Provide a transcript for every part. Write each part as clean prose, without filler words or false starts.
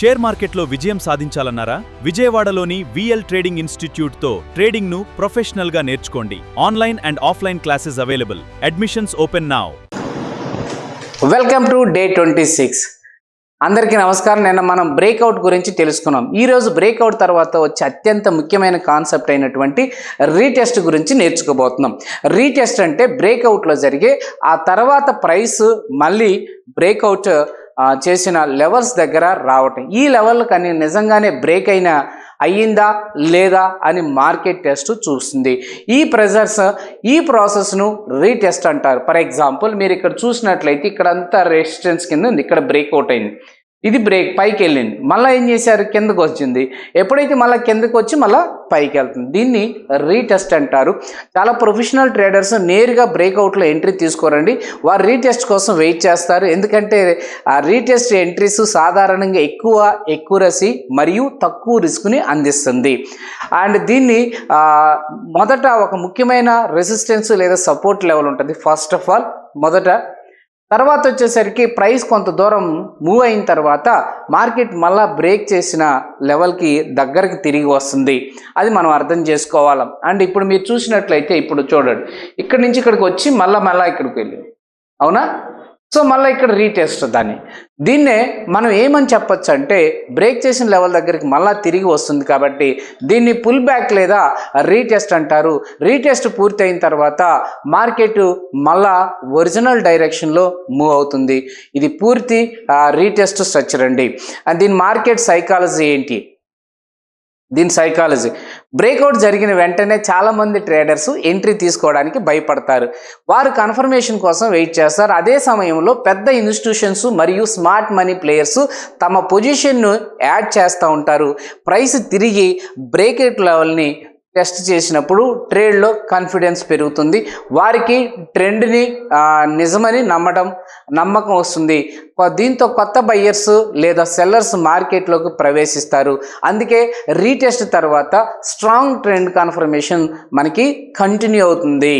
Share మార్కెట్లో విజయం సాధించాలన్నారా? విజయవాడలోని విఎల్ ట్రేడింగ్ ఇన్స్టిట్యూట్తో ట్రేడింగ్ను ప్రొఫెషనల్గా నేర్చుకోండి. Online and offline classes available. Admissions open now. Welcome to day 26. అందరికీ నమస్కారం. నిన్న మనం బ్రేక్అవుట్ గురించి తెలుసుకున్నాం. ఈరోజు బ్రేక్అవుట్ తర్వాత వచ్చే అత్యంత ముఖ్యమైన కాన్సెప్ట్ అయినటువంటి రీటెస్ట్ గురించి నేర్చుకోబోతున్నాం. రీటెస్ట్ అంటే బ్రేక్అవుట్లో జరిగే ఆ తర్వాత ప్రైస్ మళ్ళీ బ్రేక్అవుట్ చేసిన లెవెల్స్ దగ్గర రావటం. ఈ లెవెల్ కానీ నిజంగానే బ్రేక్ అయ్యిందా లేదా అని మార్కెట్ టెస్ట్ చూస్తుంది. ఈ ప్రాసెస్ను రీటెస్ట్ అంటారు. ఫర్ ఎగ్జాంపుల్ మీరు ఇక్కడ చూసినట్లయితే ఇక్కడ అంతా రెసిస్టెన్స్ కింద ఉంది. ఇక్కడ బ్రేక్అవుట్ అయింది, ఇది బ్రేక్ పైకి వెళ్ళింది, మళ్ళీ ఏం చేశారు, కిందకు వచ్చింది. ఎప్పుడైతే మళ్ళీ కిందకు వచ్చి మళ్ళీ పైకి వెళ్తుంది, దీన్ని రీటెస్ట్ అంటారు. చాలా ప్రొఫెషనల్ ట్రేడర్స్ నేరుగా బ్రేక్అవుట్లో ఎంట్రీ తీసుకోరండి. వారు రీటెస్ట్ కోసం వెయిట్ చేస్తారు. ఎందుకంటే ఆ రీటెస్ట్ ఎంట్రీస్ సాధారణంగా ఎక్కువ ఎక్యురసీ మరియు తక్కువ రిస్క్ని అందిస్తుంది. అండ్ దీన్ని మొదట ఒక ముఖ్యమైన రెసిస్టెన్స్ లేదా సపోర్ట్ లెవెల్ ఉంటుంది ఫస్ట్ ఆఫ్ ఆల్ మొదట. తర్వాత వచ్చేసరికి ప్రైస్ కొంత దూరం మూవ్ అయిన తర్వాత మార్కెట్ మళ్ళీ బ్రేక్ చేసిన లెవెల్కి దగ్గరికి తిరిగి వస్తుంది. అది మనం అర్థం చేసుకోవాలి. అండ్ ఇప్పుడు మీరు చూసినట్లయితే ఇప్పుడు చూడండి, ఇక్కడి నుంచి ఇక్కడికి వచ్చి మళ్ళీ ఇక్కడికి వెళ్ళింది, అవునా? సో మళ్ళీ ఇక్కడ రీటెస్ట్. దీన్నే మనం ఏమని చెప్పచ్చు అంటే బ్రేక్ చేసిన లెవెల్ దగ్గరికి మళ్ళీ తిరిగి వస్తుంది కాబట్టి దీన్ని పుల్ బ్యాక్ లేదా రీటెస్ట్ అంటారు. రీటెస్ట్ పూర్తయిన తర్వాత మార్కెట్ మళ్ళా ఒరిజినల్ డైరెక్షన్లో మూవ్ అవుతుంది. ఇది పూర్తి రీటెస్ట్ స్ట్రక్చర్ అండి. దీని మార్కెట్ సైకాలజీ ఏంటి? దీని సైకాలజీ బ్రేక్అవుట్ జరిగిన వెంటనే చాలామంది ట్రేడర్స్ ఎంట్రీ తీసుకోవడానికి భయపడతారు. వారు కన్ఫర్మేషన్ కోసం వెయిట్ చేస్తారు. అదే సమయంలో పెద్ద ఇన్స్టిట్యూషన్స్ మరియు స్మార్ట్ మనీ ప్లేయర్స్ తమ పొజిషన్ను యాడ్ చేస్తూ ఉంటారు. ప్రైస్ తిరిగి బ్రేక్అవుట్ లెవెల్ని టెస్ట్ చేసినప్పుడు ట్రేడ్లో కాన్ఫిడెన్స్ పెరుగుతుంది. వారికి ట్రెండ్ని నిజమని నమ్మకం వస్తుంది. దీంతో కొత్త బయ్యర్స్ లేదా సెల్లర్స్ మార్కెట్లోకి ప్రవేశిస్తారు. అందుకే రీటెస్ట్ తర్వాత స్ట్రాంగ్ ట్రెండ్ కన్ఫర్మేషన్ మనకి కంటిన్యూ అవుతుంది.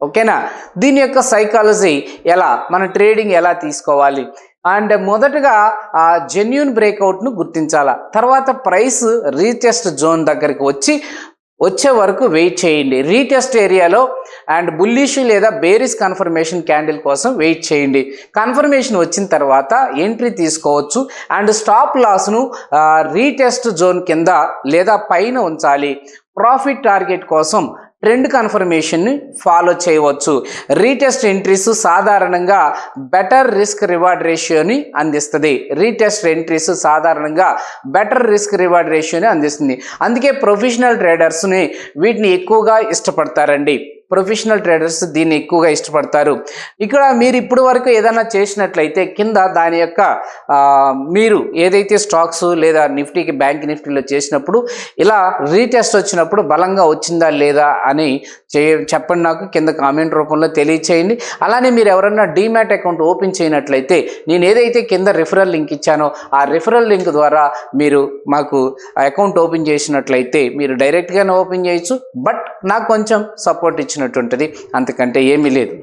ఓకేనా? దీని యొక్క సైకాలజీ ఎలా, మన ట్రేడింగ్ ఎలా తీసుకోవాలి అండ్ మొదటగా జెన్యూన్ బ్రేక్అవుట్ను గుర్తించాలా. తర్వాత ప్రైస్ రీటెస్ట్ జోన్ దగ్గరికి వచ్చే వరకు వెయిట్ చేయండి. రీటెస్ట్ ఏరియాలో అండ్ బుల్లిష్ లేదా బేరిష్ కన్ఫర్మేషన్ క్యాండిల్ కోసం వెయిట్ చేయండి. కన్ఫర్మేషన్ వచ్చిన తర్వాత ఎంట్రీ తీసుకోవచ్చు. అండ్ స్టాప్ లాస్ను రీటెస్ట్ జోన్ కింద లేదా పైన ఉంచాలి. ప్రాఫిట్ టార్గెట్ కోసం ట్రెండ్ కన్ఫర్మేషన్ని ఫాలో చేయవచ్చు. రీటెస్ట్ ఎంట్రీస్ సాధారణంగా బెటర్ రిస్క్ రివార్డ్ రేషియోని అందిస్తుంది. అందుకే ప్రొఫెషనల్ ట్రేడర్స్ని వీటిని ఎక్కువగా ఇష్టపడతారండి. ప్రొఫెషనల్ ట్రేడర్స్ దీన్ని ఎక్కువగా ఇష్టపడతారు. ఇక్కడ మీరు ఇప్పుడు వరకు ఏదైనా చేసినట్లయితే కింద దాని యొక్క మీరు ఏదైతే స్టాక్స్ లేదా నిఫ్టీకి బ్యాంక్ నిఫ్టీలో చేసినప్పుడు ఇలా రీటెస్ట్ వచ్చినప్పుడు బలంగా వచ్చిందా లేదా అని చెప్పండి, నాకు కింద కామెంట్ రూపంలో తెలియచేయండి. అలానే మీరు ఎవరైనా డీమ్యాట్ అకౌంట్ ఓపెన్ చేయనట్లయితే నేను ఏదైతే కింద రిఫరల్ లింక్ ఇచ్చానో ఆ రిఫరల్ లింక్ ద్వారా మీరు మాకు అకౌంట్ ఓపెన్ చేసినట్లయితే మీరు డైరెక్ట్గానే ఓపెన్ చేయొచ్చు. బట్ నాకు కొంచెం సపోర్ట్ ఇచ్చినట్టుంటుంది, అంతకంటే ఏమీ లేదు.